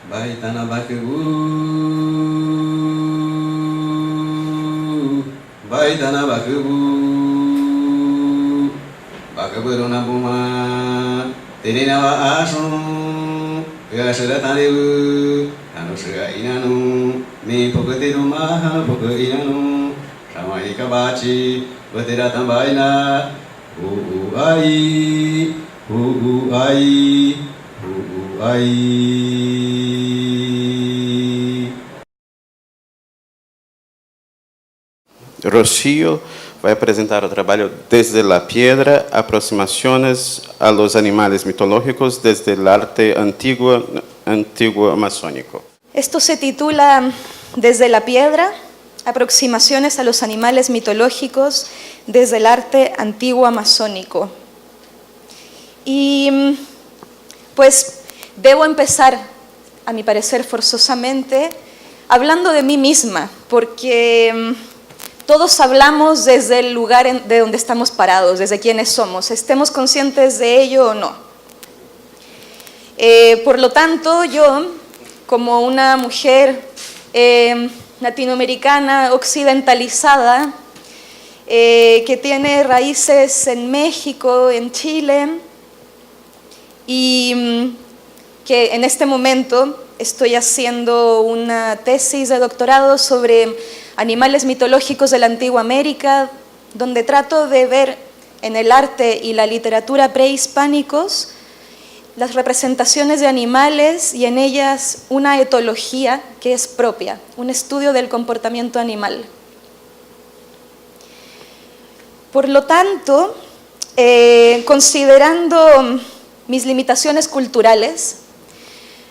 Baitana Bakebu, Baitana Bakebu, Bakaburuna Buma, Teninawa Ashun, Yasharatanibu, Anusha Inanu, Mi Pokatiru Maha Poka Inanu, Shamaika Bachi, Batiratambaina, Ai, Ai, Ai. Rocío vai apresentar o trabalho Desde la Piedra, aproximaciones a los animales mitológicos desde el arte antiguo amazónico. Esto se titula Desde la Piedra, aproximaciones a los animales mitológicos desde el arte antiguo amazónico. Y pues debo empezar, a mi parecer forzosamente, hablando de mí misma, porque todos hablamos desde el lugar de donde estamos parados, desde quiénes somos, estemos conscientes de ello o no. Por lo tanto, yo, como una mujer latinoamericana occidentalizada, que tiene raíces en México, en Chile, y que en este momento estoy haciendo una tesis de doctorado sobre animales mitológicos de la antigua América, donde trato de ver en el arte y la literatura prehispánicos las representaciones de animales y en ellas una etología que es propia, un estudio del comportamiento animal. Por lo tanto, considerando mis limitaciones culturales,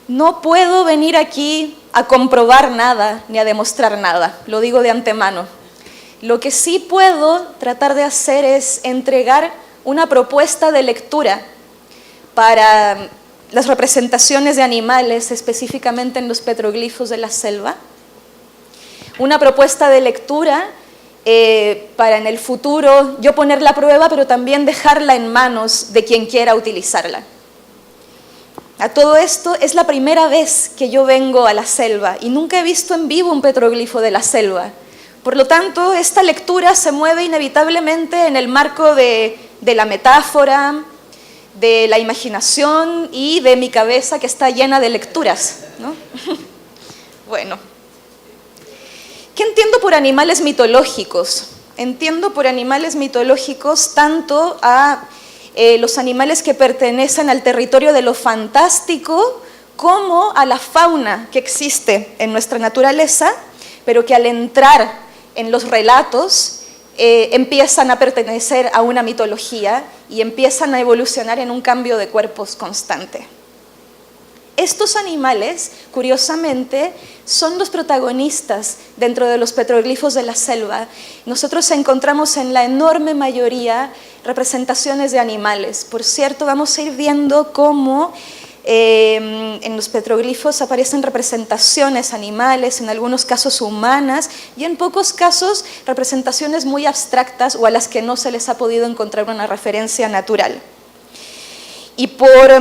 no puedo venir aquí a comprobar nada ni a demostrar nada, lo digo de antemano. Lo que sí puedo tratar de hacer es entregar una propuesta de lectura para las representaciones de animales, específicamente en los petroglifos de la selva. Una propuesta de lectura para en el futuro yo ponerla a prueba, pero también dejarla en manos de quien quiera utilizarla. A todo esto es la primera vez que yo vengo a la selva y nunca he visto en vivo un petroglifo de la selva. Por lo tanto, esta lectura se mueve inevitablemente en el marco de la metáfora, de la imaginación y de mi cabeza que está llena de lecturas, ¿no? Bueno, ¿qué entiendo por animales mitológicos? Entiendo por animales mitológicos tanto a los animales que pertenecen al territorio de lo fantástico como a la fauna que existe en nuestra naturaleza, pero que al entrar en los relatos empiezan a pertenecer a una mitología y empiezan a evolucionar en un cambio de cuerpos constante. Estos animales, curiosamente, son los protagonistas dentro de los petroglifos de la selva. Nosotros encontramos en la enorme mayoría representaciones de animales. Por cierto, vamos a ir viendo cómo en los petroglifos aparecen representaciones animales, en algunos casos humanas, y en pocos casos representaciones muy abstractas o a las que no se les ha podido encontrar una referencia natural. Y por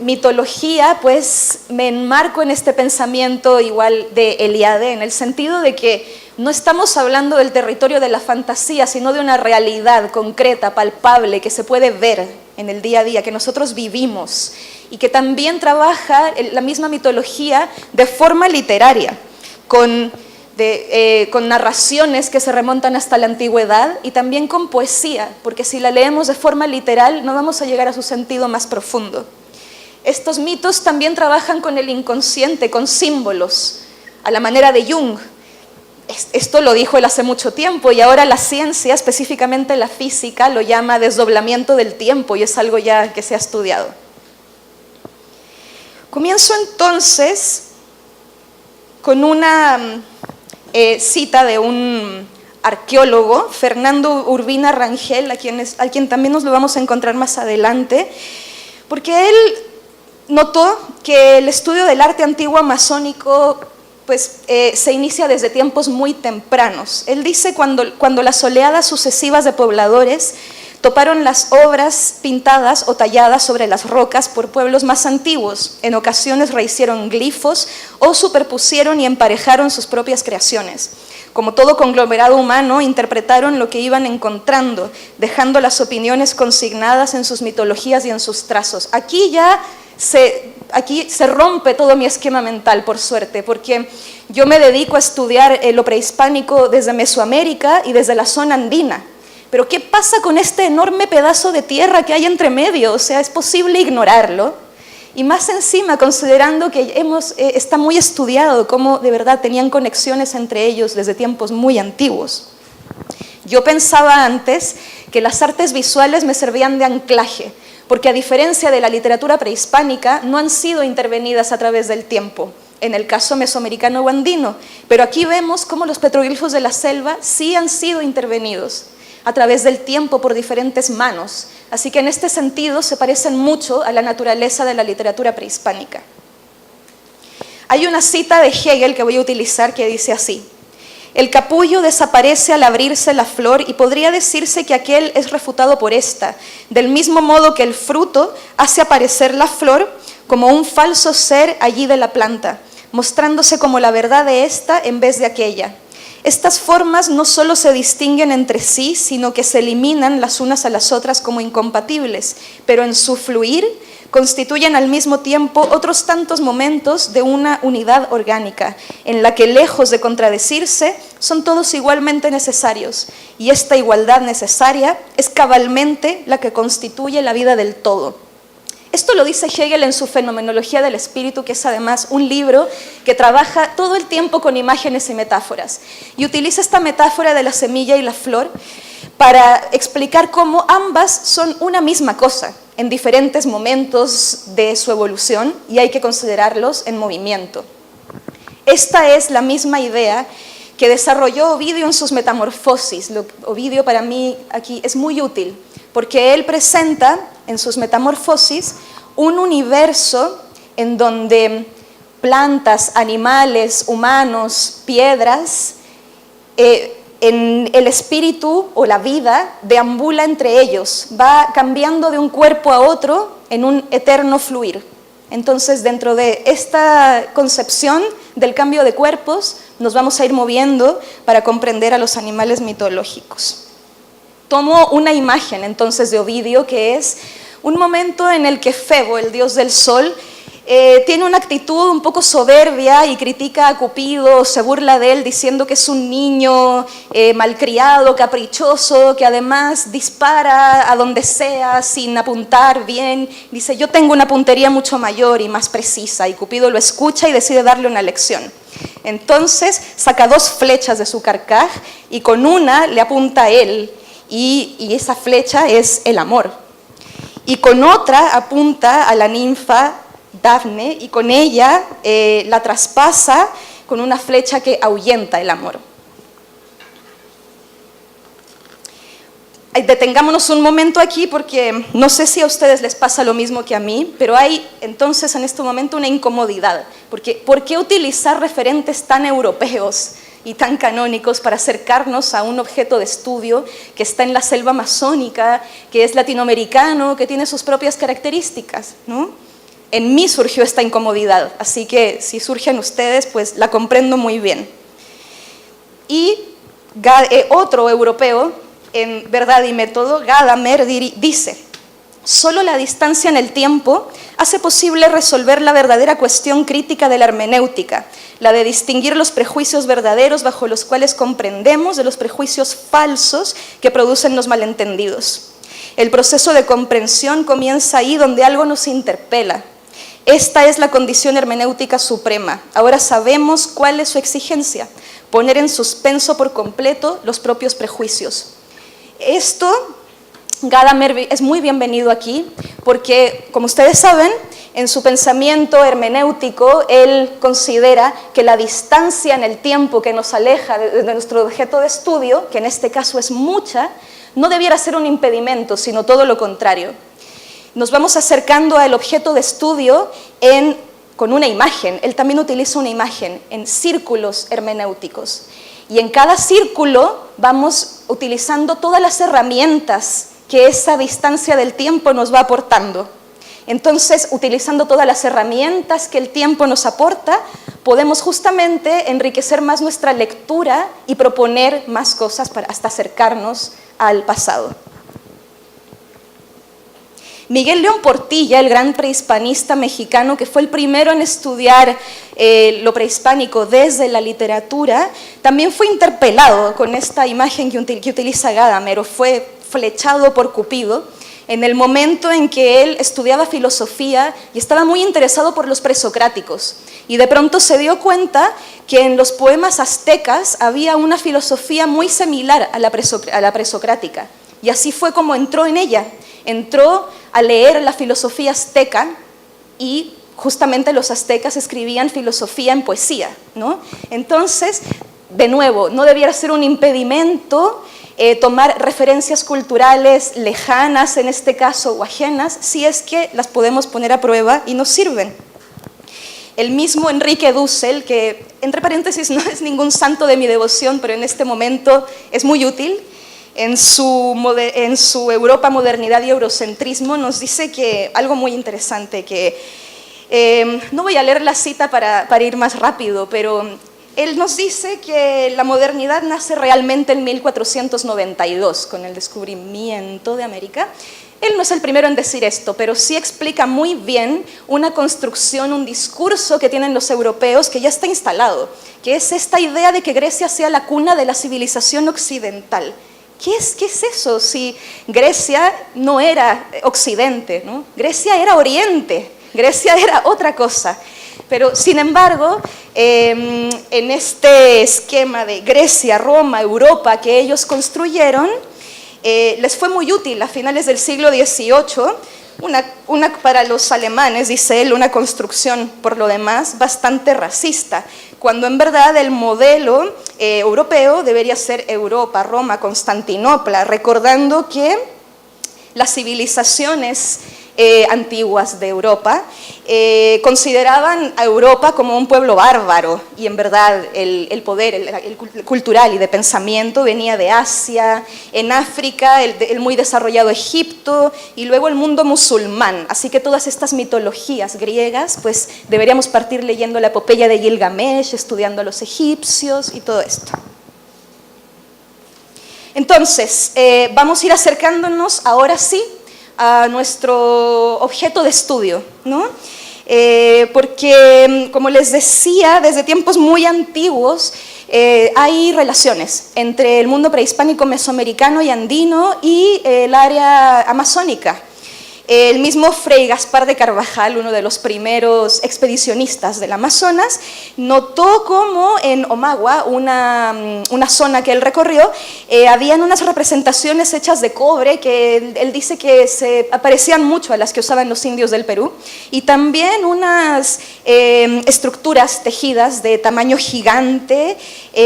mitología, pues me enmarco en este pensamiento igual de Eliade, en el sentido de que no estamos hablando del territorio de la fantasía, sino de una realidad concreta, palpable, que se puede ver en el día a día, que nosotros vivimos, y que también trabaja la misma mitología de forma literaria, con narraciones que se remontan hasta la antigüedad y también con poesía, porque si la leemos de forma literal no vamos a llegar a su sentido más profundo. Estos mitos también trabajan con el inconsciente, con símbolos, a la manera de Jung. Esto lo dijo él hace mucho tiempo y ahora la ciencia, específicamente la física, lo llama desdoblamiento del tiempo y es algo ya que se ha estudiado. Comienzo entonces con una cita de un arqueólogo, Fernando Urbina Rangel, a quien también nos lo vamos a encontrar más adelante, porque él notó que el estudio del arte antiguo amazónico pues, se inicia desde tiempos muy tempranos. Él dice cuando las oleadas sucesivas de pobladores toparon las obras pintadas o talladas sobre las rocas por pueblos más antiguos. En ocasiones rehicieron glifos o superpusieron y emparejaron sus propias creaciones. Como todo conglomerado humano, interpretaron lo que iban encontrando, dejando las opiniones consignadas en sus mitologías y en sus trazos. Aquí se rompe todo mi esquema mental, por suerte, porque yo me dedico a estudiar lo prehispánico desde Mesoamérica y desde la zona andina. Pero ¿qué pasa con este enorme pedazo de tierra que hay entre medio? O sea, ¿es posible ignorarlo? Y más encima, considerando que está muy estudiado cómo de verdad tenían conexiones entre ellos desde tiempos muy antiguos. Yo pensaba antes que las artes visuales me servían de anclaje, porque a diferencia de la literatura prehispánica, no han sido intervenidas a través del tiempo, en el caso mesoamericano o andino. Pero aquí vemos cómo los petroglifos de la selva sí han sido intervenidos a través del tiempo por diferentes manos. Así que en este sentido se parecen mucho a la naturaleza de la literatura prehispánica. Hay una cita de Hegel que voy a utilizar que dice así: el capullo desaparece al abrirse la flor y podría decirse que aquel es refutado por esta, del mismo modo que el fruto hace aparecer la flor como un falso ser allí de la planta, mostrándose como la verdad de esta en vez de aquella. Estas formas no solo se distinguen entre sí, sino que se eliminan las unas a las otras como incompatibles, pero en su fluir constituyen al mismo tiempo otros tantos momentos de una unidad orgánica, en la que lejos de contradecirse, son todos igualmente necesarios, y esta igualdad necesaria es cabalmente la que constituye la vida del todo. Esto lo dice Hegel en su Fenomenología del Espíritu, que es además un libro que trabaja todo el tiempo con imágenes y metáforas. Y utiliza esta metáfora de la semilla y la flor para explicar cómo ambas son una misma cosa en diferentes momentos de su evolución y hay que considerarlos en movimiento. Esta es la misma idea que desarrolló Ovidio en sus Metamorfosis. Ovidio para mí aquí es muy útil porque él presenta en sus Metamorfosis un universo en donde plantas, animales, humanos, piedras, en el espíritu o la vida deambula entre ellos, va cambiando de un cuerpo a otro en un eterno fluir. Entonces, dentro de esta concepción del cambio de cuerpos, nos vamos a ir moviendo para comprender a los animales mitológicos. Tomo una imagen entonces de Ovidio, que es un momento en el que Febo, el dios del sol, tiene una actitud un poco soberbia y critica a Cupido, se burla de él diciendo que es un niño malcriado, caprichoso, que además dispara a donde sea sin apuntar bien. Dice, yo tengo una puntería mucho mayor y más precisa, y Cupido lo escucha y decide darle una lección. Entonces saca 2 flechas de su carcaj y con una le apunta a él, y esa flecha es el amor. Y con otra apunta a la ninfa Dafne y con ella la traspasa con una flecha que ahuyenta el amor. Detengámonos un momento aquí porque no sé si a ustedes les pasa lo mismo que a mí, pero hay entonces en este momento una incomodidad, porque ¿por qué utilizar referentes tan europeos y tan canónicos para acercarnos a un objeto de estudio que está en la selva amazónica, que es latinoamericano, que tiene sus propias características, ¿no? En mí surgió esta incomodidad, así que si surge en ustedes, pues la comprendo muy bien. Y otro europeo, en Verdad y Método, Gadamer, dice: solo la distancia en el tiempo hace posible resolver la verdadera cuestión crítica de la hermenéutica, la de distinguir los prejuicios verdaderos bajo los cuales comprendemos de los prejuicios falsos que producen los malentendidos. El proceso de comprensión comienza ahí donde algo nos interpela. Esta es la condición hermenéutica suprema. Ahora sabemos cuál es su exigencia: poner en suspenso por completo los propios prejuicios. Esto, Gadamer es muy bienvenido aquí porque, como ustedes saben, en su pensamiento hermenéutico, él considera que la distancia en el tiempo que nos aleja de nuestro objeto de estudio, que en este caso es mucha, no debiera ser un impedimento, sino todo lo contrario. Nos vamos acercando al objeto de estudio con una imagen. Él también utiliza una imagen en círculos hermenéuticos. Y en cada círculo vamos utilizando todas las herramientas que esa distancia del tiempo nos va aportando. Entonces, utilizando todas las herramientas que el tiempo nos aporta, podemos justamente enriquecer más nuestra lectura y proponer más cosas para hasta acercarnos al pasado. Miguel León Portilla, el gran prehispanista mexicano, que fue el primero en estudiar lo prehispánico desde la literatura, también fue interpelado con esta imagen que utiliza Gadamer, o fue flechado por Cupido, en el momento en que él estudiaba filosofía y estaba muy interesado por los presocráticos. Y de pronto se dio cuenta que en los poemas aztecas había una filosofía muy similar a la presocrática. Y así fue como entró en ella. Entró a leer la filosofía azteca y justamente los aztecas escribían filosofía en poesía, ¿no? Entonces, de nuevo, no debiera ser un impedimento tomar referencias culturales lejanas, en este caso, o ajenas, si es que las podemos poner a prueba y nos sirven. El mismo Enrique Dussel, que entre paréntesis no es ningún santo de mi devoción, pero en este momento es muy útil, en su Europa, modernidad y eurocentrismo, nos dice que algo muy interesante, que no voy a leer la cita para ir más rápido, pero él nos dice que la modernidad nace realmente en 1492, con el descubrimiento de América. Él no es el primero en decir esto, pero sí explica muy bien una construcción, un discurso que tienen los europeos que ya está instalado, que es esta idea de que Grecia sea la cuna de la civilización occidental. ¿Qué es eso? Si Grecia no era Occidente, ¿no? Grecia era Oriente, Grecia era otra cosa. Pero, sin embargo, en este esquema de Grecia, Roma, Europa que ellos construyeron, les fue muy útil a finales del siglo XVIII, para los alemanes, dice él, una construcción, por lo demás, bastante racista, cuando en verdad el modelo europeo debería ser Europa, Roma, Constantinopla, recordando que las civilizaciones antiguas de Europa consideraban a Europa como un pueblo bárbaro, y en verdad el poder el cultural y de pensamiento venía de Asia, en África el muy desarrollado Egipto y luego el mundo musulmán. Así que todas estas mitologías griegas, pues deberíamos partir leyendo la epopeya de Gilgamesh, estudiando a los egipcios y todo esto. Entonces, vamos a ir acercándonos ahora sí a nuestro objeto de estudio, ¿no? Porque, como les decía, desde tiempos muy antiguos hay relaciones entre el mundo prehispánico mesoamericano y andino y el área amazónica. El mismo Fray Gaspar de Carvajal, uno de los primeros expedicionistas del Amazonas, notó cómo en Omagua, una zona que él recorrió, habían unas representaciones hechas de cobre que él dice que se parecían mucho a las que usaban los indios del Perú, y también unas estructuras tejidas de tamaño gigante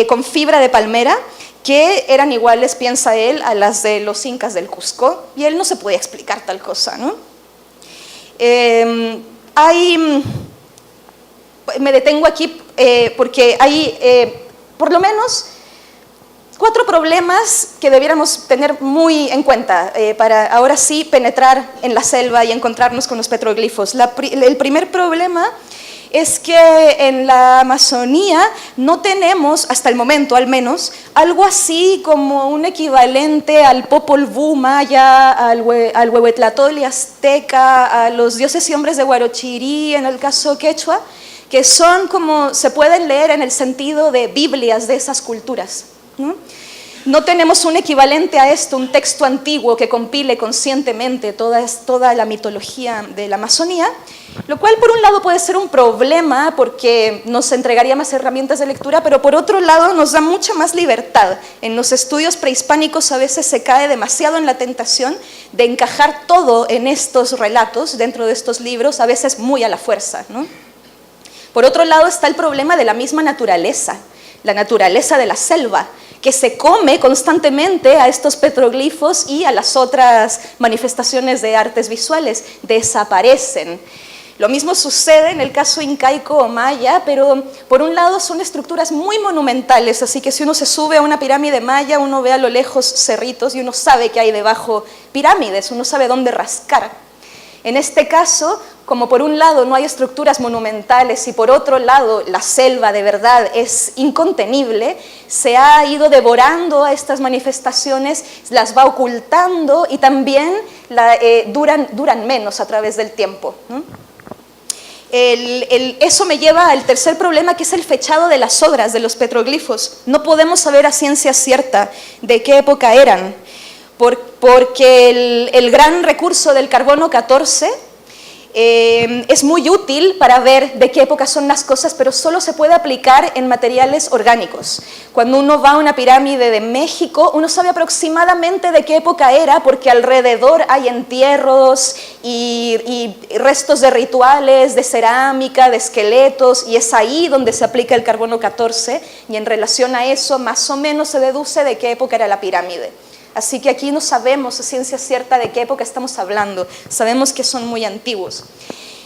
con fibra de palmera, que eran iguales, piensa él, a las de los incas del Cusco, y él no se podía explicar tal cosa, ¿no? Me detengo aquí porque hay por lo menos 4 problemas que debiéramos tener muy en cuenta para ahora sí penetrar en la selva y encontrarnos con los petroglifos. El primer problema es que en la Amazonía no tenemos, hasta el momento al menos, algo así como un equivalente al Popol Vuh maya, al Huehuetlatolli azteca, a los dioses y hombres de Huarochirí, en el caso quechua, que son como, se pueden leer en el sentido de Biblias de esas culturas, ¿no? No tenemos un equivalente a esto, un texto antiguo que compile conscientemente toda la mitología de la Amazonía, lo cual por un lado puede ser un problema porque nos entregaría más herramientas de lectura, pero por otro lado nos da mucha más libertad. En los estudios prehispánicos a veces se cae demasiado en la tentación de encajar todo en estos relatos, dentro de estos libros, a veces muy a la fuerza, ¿no? Por otro lado está el problema de la misma naturaleza, la naturaleza de la selva, que se come constantemente a estos petroglifos y a las otras manifestaciones de artes visuales, desaparecen. Lo mismo sucede en el caso incaico o maya, pero por un lado son estructuras muy monumentales, así que si uno se sube a una pirámide maya, uno ve a lo lejos cerritos y uno sabe que hay debajo pirámides, uno sabe dónde rascar. En este caso, como por un lado no hay estructuras monumentales y por otro lado la selva de verdad es incontenible, se ha ido devorando a estas manifestaciones, las va ocultando y también duran menos a través del tiempo, ¿no? Eso me lleva al tercer problema, que es el fechado de las obras, de los petroglifos. No podemos saber a ciencia cierta de qué época eran, porque el gran recurso del carbono 14 es muy útil para ver de qué época son las cosas, pero solo se puede aplicar en materiales orgánicos. Cuando uno va a una pirámide de México, uno sabe aproximadamente de qué época era, porque alrededor hay entierros y restos de rituales, de cerámica, de esqueletos, y es ahí donde se aplica el carbono 14, y en relación a eso más o menos se deduce de qué época era la pirámide. Así que aquí no sabemos a ciencia cierta de qué época estamos hablando, sabemos que son muy antiguos.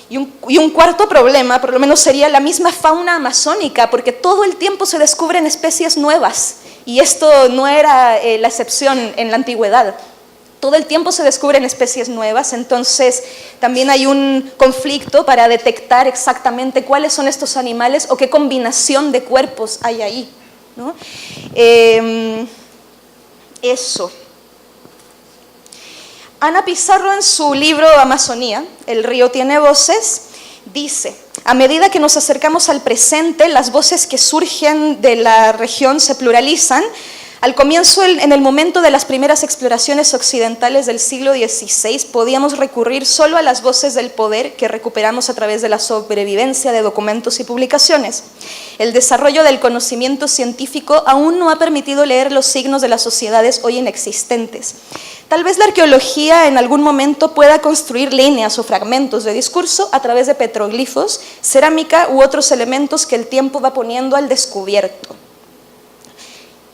Y un cuarto problema, por lo menos, sería la misma fauna amazónica, porque todo el tiempo se descubren especies nuevas, y esto no era la excepción en la antigüedad. Todo el tiempo se descubren especies nuevas, entonces también hay un conflicto para detectar exactamente cuáles son estos animales o qué combinación de cuerpos hay ahí, ¿no? Eso. Ana Pizarro, en su libro Amazonía, El río tiene voces, dice: a medida que nos acercamos al presente, las voces que surgen de la región se pluralizan. Al comienzo, en el momento de las primeras exploraciones occidentales del siglo XVI, podíamos recurrir solo a las voces del poder que recuperamos a través de la sobrevivencia de documentos y publicaciones. El desarrollo del conocimiento científico aún no ha permitido leer los signos de las sociedades hoy inexistentes. Tal vez la arqueología en algún momento pueda construir líneas o fragmentos de discurso a través de petroglifos, cerámica u otros elementos que el tiempo va poniendo al descubierto.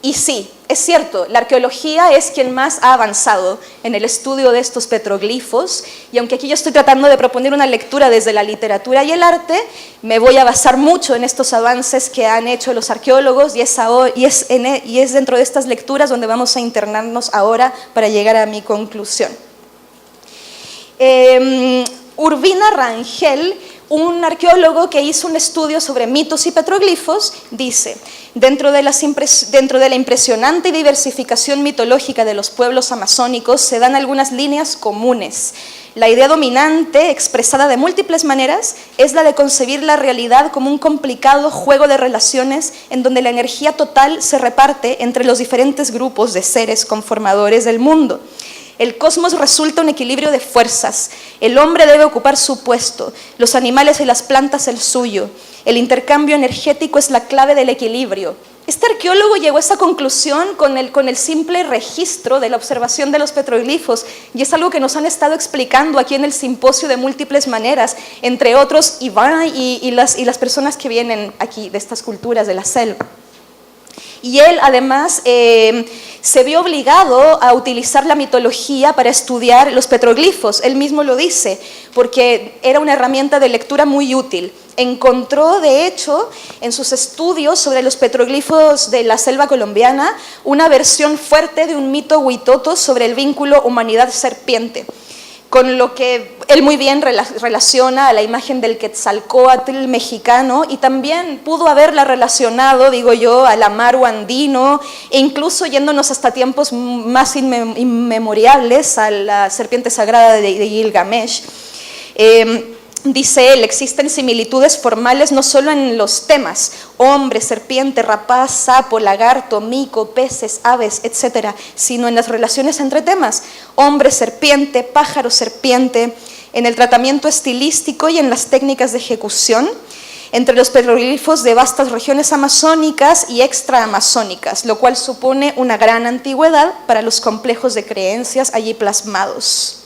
Y sí, es cierto, la arqueología es quien más ha avanzado en el estudio de estos petroglifos, y aunque aquí yo estoy tratando de proponer una lectura desde la literatura y el arte, me voy a basar mucho en estos avances que han hecho los arqueólogos, y es dentro de estas lecturas donde vamos a internarnos ahora para llegar a mi conclusión. Urbina Rangel, un arqueólogo que hizo un estudio sobre mitos y petroglifos, dice: dentro de la impresionante diversificación mitológica de los pueblos amazónicos se dan algunas líneas comunes. La idea dominante, expresada de múltiples maneras, es la de concebir la realidad como un complicado juego de relaciones en donde la energía total se reparte entre los diferentes grupos de seres conformadores del mundo. El cosmos resulta un equilibrio de fuerzas. El hombre debe ocupar su puesto, los animales y las plantas el suyo. El intercambio energético es la clave del equilibrio. Este arqueólogo llegó a esa conclusión con el simple registro de la observación de los petroglifos, y es algo que nos han estado explicando aquí en el simposio de múltiples maneras, entre otros Iván y las personas que vienen aquí de estas culturas de la selva. Y él además se vio obligado a utilizar la mitología para estudiar los petroglifos. Él mismo lo dice, porque era una herramienta de lectura muy útil. Encontró, de hecho, en sus estudios sobre los petroglifos de la selva colombiana, una versión fuerte de un mito huitoto sobre el vínculo humanidad-serpiente, con lo que él muy bien relaciona a la imagen del Quetzalcóatl mexicano, y también pudo haberla relacionado, digo yo, al Amaru andino, e incluso yéndonos hasta tiempos más inmemoriales, a la serpiente sagrada de Gilgamesh. Dice él: existen similitudes formales no solo en los temas, hombre, serpiente, rapaz, sapo, lagarto, mico, peces, aves, etc., sino en las relaciones entre temas, hombre, serpiente, pájaro, serpiente, en el tratamiento estilístico y en las técnicas de ejecución, entre los petroglifos de vastas regiones amazónicas y extraamazónicas, lo cual supone una gran antigüedad para los complejos de creencias allí plasmados.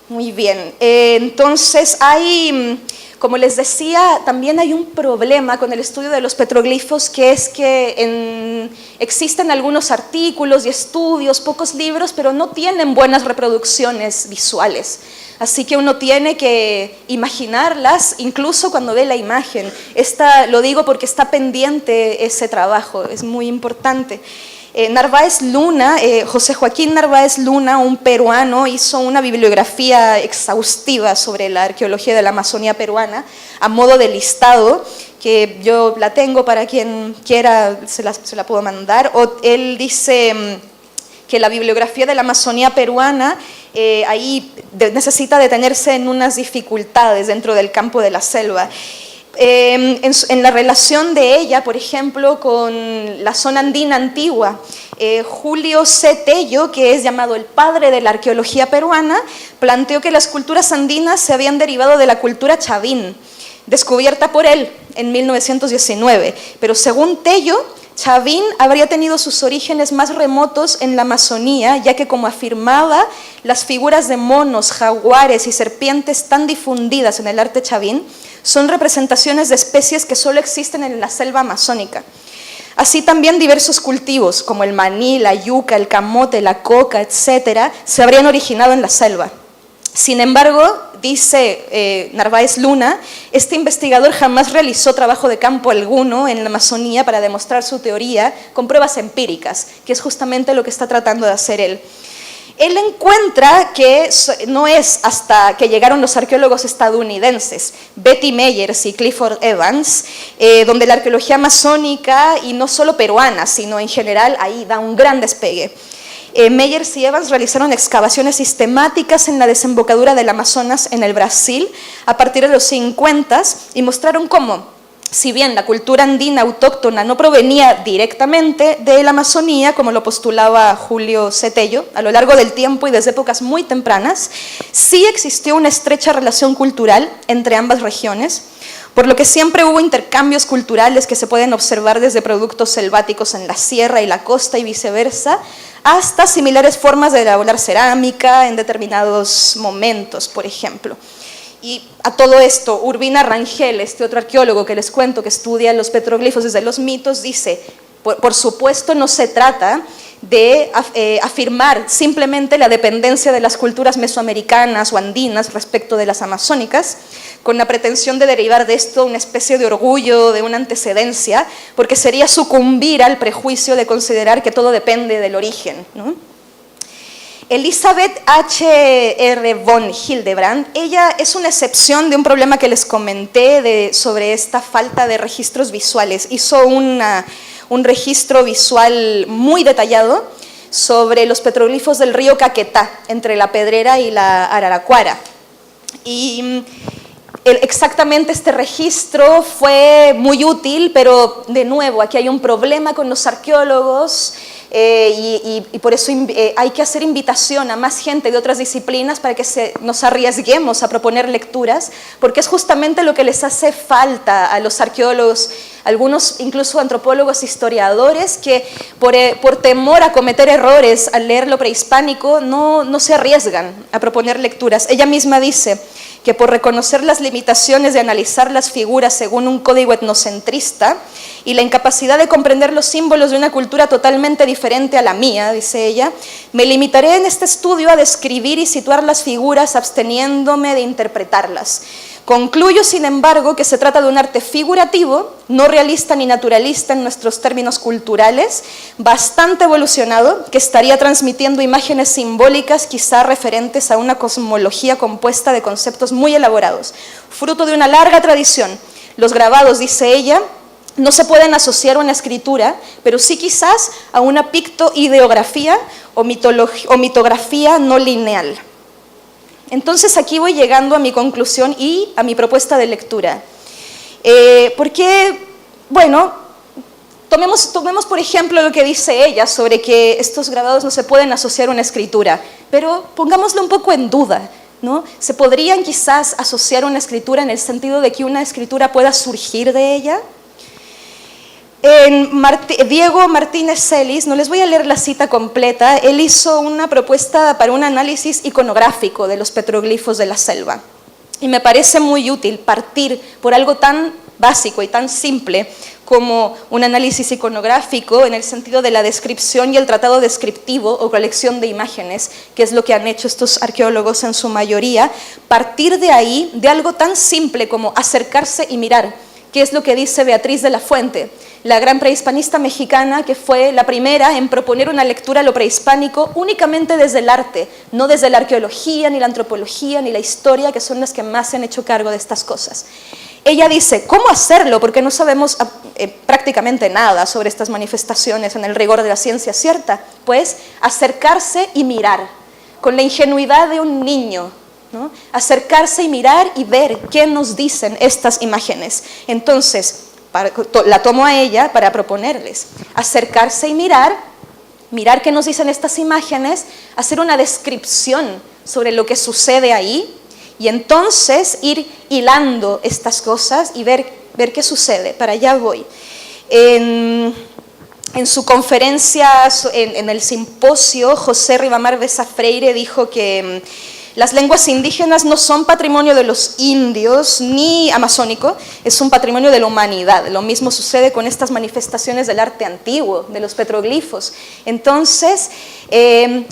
Muy bien. Entonces hay, como les decía, también hay un problema con el estudio de los petroglifos, que es que existen algunos artículos y estudios, pocos libros, pero no tienen buenas reproducciones visuales. Así que uno tiene que imaginarlas, incluso cuando ve la imagen. Lo digo porque está pendiente ese trabajo, es muy importante. Narváez Luna, José Joaquín Narváez Luna, un peruano, hizo una bibliografía exhaustiva sobre la arqueología de la Amazonía peruana, a modo de listado, que yo la tengo para quien quiera, se la puedo mandar. Él dice que la bibliografía de la Amazonía peruana ahí necesita detenerse en unas dificultades dentro del campo de la selva. En la relación de ella, por ejemplo, con la zona andina antigua, Julio C. Tello, que es llamado el padre de la arqueología peruana, planteó que las culturas andinas se habían derivado de la cultura chavín, descubierta por él en 1919, pero según Tello, Chavín habría tenido sus orígenes más remotos en la Amazonía, ya que, como afirmaba, las figuras de monos, jaguares y serpientes tan difundidas en el arte chavín son representaciones de especies que solo existen en la selva amazónica. Así también diversos cultivos, como el maní, la yuca, el camote, la coca, etc., se habrían originado en la selva. Sin embargo, dice Narváez Luna, este investigador jamás realizó trabajo de campo alguno en la Amazonía para demostrar su teoría con pruebas empíricas, que es justamente lo que está tratando de hacer él. Él encuentra que no es hasta que llegaron los arqueólogos estadounidenses, Betty Meyers y Clifford Evans, donde la arqueología amazónica, y no solo peruana, sino en general, ahí da un gran despegue. Meyers y Evans realizaron excavaciones sistemáticas en la desembocadura del Amazonas en el Brasil a partir de los 50 y mostraron cómo, si bien la cultura andina autóctona no provenía directamente de la Amazonía, como lo postulaba Julio C. Tello, a lo largo del tiempo y desde épocas muy tempranas, sí existió una estrecha relación cultural entre ambas regiones, por lo que siempre hubo intercambios culturales que se pueden observar desde productos selváticos en la sierra y la costa y viceversa, hasta similares formas de elaborar cerámica en determinados momentos, por ejemplo. Y a todo esto, Urbina Rangel, este otro arqueólogo que les cuento que estudia los petroglifos desde los mitos, dice, por supuesto no se trata de afirmar simplemente la dependencia de las culturas mesoamericanas o andinas respecto de las amazónicas, con la pretensión de derivar de esto una especie de orgullo, de una antecedencia, porque sería sucumbir al prejuicio de considerar que todo depende del origen, ¿no? Elizabeth H.R. von Hildebrand, ella es una excepción de un problema que les comenté sobre esta falta de registros visuales. Hizo un registro visual muy detallado sobre los petroglifos del río Caquetá, entre La Pedrera y la Araraquara. Y exactamente este registro fue muy útil, pero de nuevo, aquí hay un problema con los arqueólogos y por eso hay que hacer invitación a más gente de otras disciplinas para que nos arriesguemos a proponer lecturas, porque es justamente lo que les hace falta a los arqueólogos, algunos incluso antropólogos, historiadores, que por temor a cometer errores al leer lo prehispánico no se arriesgan a proponer lecturas. Ella misma dice que por reconocer las limitaciones de analizar las figuras según un código etnocentrista y la incapacidad de comprender los símbolos de una cultura totalmente diferente a la mía, dice ella, me limitaré en este estudio a describir y situar las figuras absteniéndome de interpretarlas. Concluyo, sin embargo, que se trata de un arte figurativo, no realista ni naturalista en nuestros términos culturales, bastante evolucionado, que estaría transmitiendo imágenes simbólicas quizá referentes a una cosmología compuesta de conceptos muy elaborados, fruto de una larga tradición. Los grabados, dice ella, no se pueden asociar a una escritura, pero sí quizás a una pictoideografía o mitografía no lineal. Entonces aquí voy llegando a mi conclusión y a mi propuesta de lectura. Porque, bueno, tomemos por ejemplo lo que dice ella sobre que estos grabados no se pueden asociar a una escritura, pero pongámoslo un poco en duda, ¿no? ¿Se podrían quizás asociar a una escritura en el sentido de que una escritura pueda surgir de ella? Diego Martínez Celis, no les voy a leer la cita completa, él hizo una propuesta para un análisis iconográfico de los petroglifos de la selva. Y me parece muy útil partir por algo tan básico y tan simple como un análisis iconográfico en el sentido de la descripción y el tratado descriptivo o colección de imágenes, que es lo que han hecho estos arqueólogos en su mayoría, partir de ahí, de algo tan simple como acercarse y mirar, que es lo que dice Beatriz de la Fuente, la gran prehispanista mexicana que fue la primera en proponer una lectura a lo prehispánico únicamente desde el arte, no desde la arqueología, ni la antropología, ni la historia, que son las que más se han hecho cargo de estas cosas. Ella dice, ¿cómo hacerlo? Porque no sabemos prácticamente nada sobre estas manifestaciones en el rigor de la ciencia cierta. Pues acercarse y mirar, con la ingenuidad de un niño, ¿no? Acercarse y mirar y ver qué nos dicen estas imágenes. Entonces, la tomo a ella para proponerles acercarse y mirar qué nos dicen estas imágenes, hacer una descripción sobre lo que sucede ahí y entonces ir hilando estas cosas y ver qué sucede. Para allá voy. En su conferencia, en el simposio, José Ribamar Besa Freire dijo que las lenguas indígenas no son patrimonio de los indios ni amazónico, es un patrimonio de la humanidad. Lo mismo sucede con estas manifestaciones del arte antiguo, de los petroglifos. Entonces,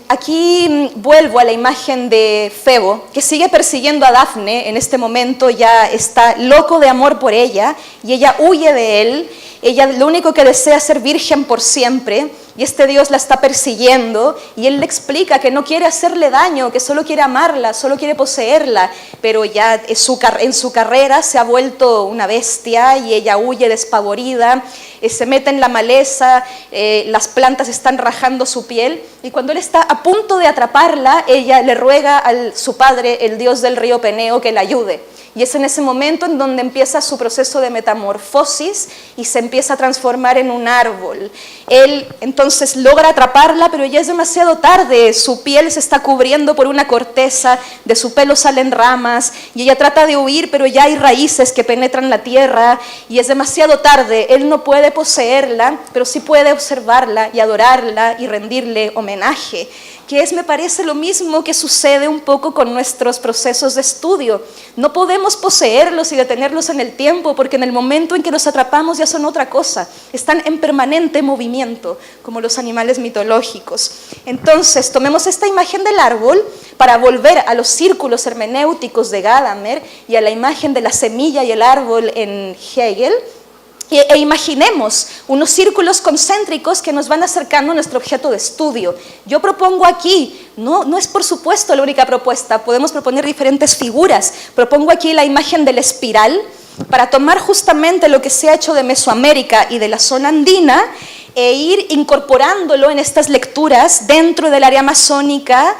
aquí vuelvo a la imagen de Febo, que sigue persiguiendo a Dafne en este momento, ya está loco de amor por ella y ella huye de él. Ella lo único que desea es ser virgen por siempre y este Dios la está persiguiendo y él le explica que no quiere hacerle daño, que solo quiere amarla, solo quiere poseerla, pero ya en su carrera se ha vuelto una bestia y ella huye despavorida, se mete en la maleza, las plantas están rajando su piel y cuando él está a punto de atraparla, ella le ruega a su padre, el dios del río Peneo, que la ayude. Y es en ese momento en donde empieza su proceso de metamorfosis y se empieza a transformar en un árbol. Él entonces logra atraparla, pero ya es demasiado tarde. Su piel se está cubriendo por una corteza, de su pelo salen ramas y ella trata de huir, pero ya hay raíces que penetran la tierra y es demasiado tarde. Él no puede poseerla, pero sí puede observarla y adorarla y rendirle homenaje. Que es, me parece, lo mismo que sucede un poco con nuestros procesos de estudio. No podemos poseerlos y detenerlos en el tiempo, porque en el momento en que los atrapamos ya son otra cosa. Están en permanente movimiento, como los animales mitológicos. Entonces, tomemos esta imagen del árbol para volver a los círculos hermenéuticos de Gadamer y a la imagen de la semilla y el árbol en Hegel, e imaginemos unos círculos concéntricos que nos van acercando a nuestro objeto de estudio. Yo propongo aquí, no es por supuesto la única propuesta, podemos proponer diferentes figuras. Propongo aquí la imagen de la espiral para tomar justamente lo que se ha hecho de Mesoamérica y de la zona andina e ir incorporándolo en estas lecturas dentro del área amazónica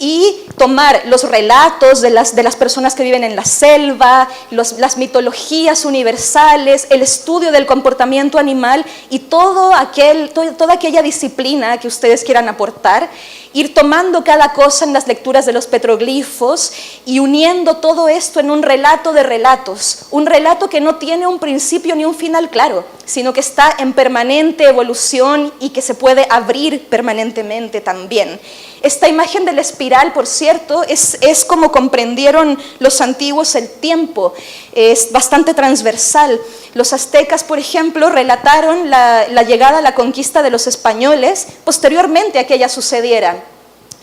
y tomar los relatos de las personas que viven en la selva, las mitologías universales, el estudio del comportamiento animal y toda aquella disciplina que ustedes quieran aportar, ir tomando cada cosa en las lecturas de los petroglifos y uniendo todo esto en un relato de relatos, un relato que no tiene un principio ni un final claro, sino que está en permanente evolución y que se puede abrir permanentemente también. Esta imagen de la espiral, por cierto, es como comprendieron los antiguos el tiempo, es bastante transversal. Los aztecas, por ejemplo, relataron la llegada a la conquista de los españoles posteriormente a que ella sucediera.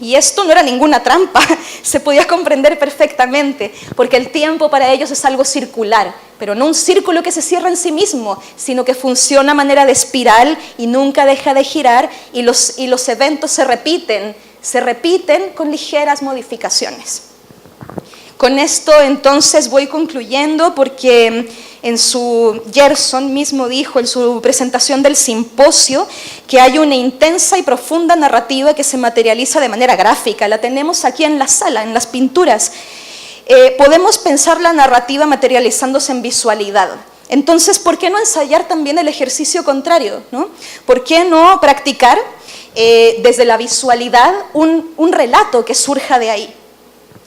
Y esto no era ninguna trampa, se podía comprender perfectamente, porque el tiempo para ellos es algo circular, pero no un círculo que se cierra en sí mismo, sino que funciona a manera de espiral y nunca deja de girar y los eventos se repiten con ligeras modificaciones. Con esto entonces voy concluyendo porque Gerson mismo dijo en su presentación del simposio que hay una intensa y profunda narrativa que se materializa de manera gráfica. La tenemos aquí en la sala, en las pinturas. Podemos pensar la narrativa materializándose en visualidad. Entonces, ¿por qué no ensayar también el ejercicio contrario, ¿no? ¿Por qué no practicar desde la visualidad un relato que surja de ahí?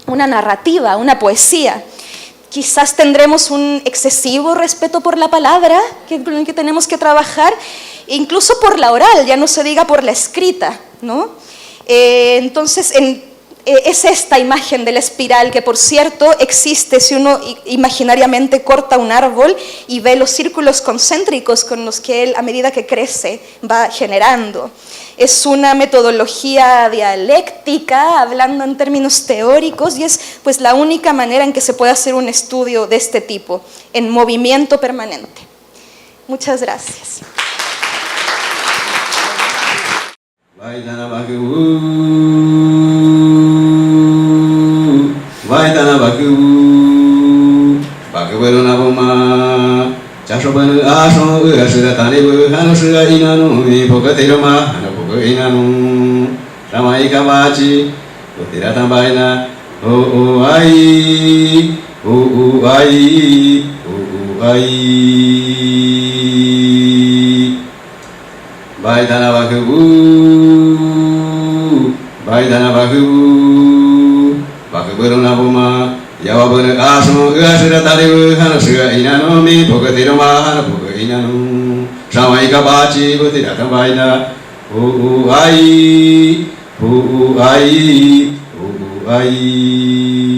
Una narrativa, una poesía. quizás tendremos un excesivo respeto por la palabra con el que tenemos que trabajar, incluso por la oral, ya no se diga por la escrita, ¿no? Entonces, es esta imagen de la espiral que, por cierto, existe si uno imaginariamente corta un árbol y ve los círculos concéntricos con los que él, a medida que crece, va generando. Es una metodología dialéctica, hablando en términos teóricos, y es pues la única manera en que se puede hacer un estudio de este tipo, en movimiento permanente. Muchas gracias. Vaidana Bhagavu Bhagavaru Nabuma Chashopanu Asho Ashura Tanibu Hanushura Inanu Pokatirama Hanapuka Inanu Ramaika Bachi Utiratambaina O Ai O Ai O Ai Vaidana Bhagavu Vaidana Bhagavu Bhagavaru Nabuma Yavabunu Asho Ashura Tanibu Hanushura Inanu Pokatirama Hanapuka Inanu Ramaika Bachi Utiratambaina O Ai O Ai O Ai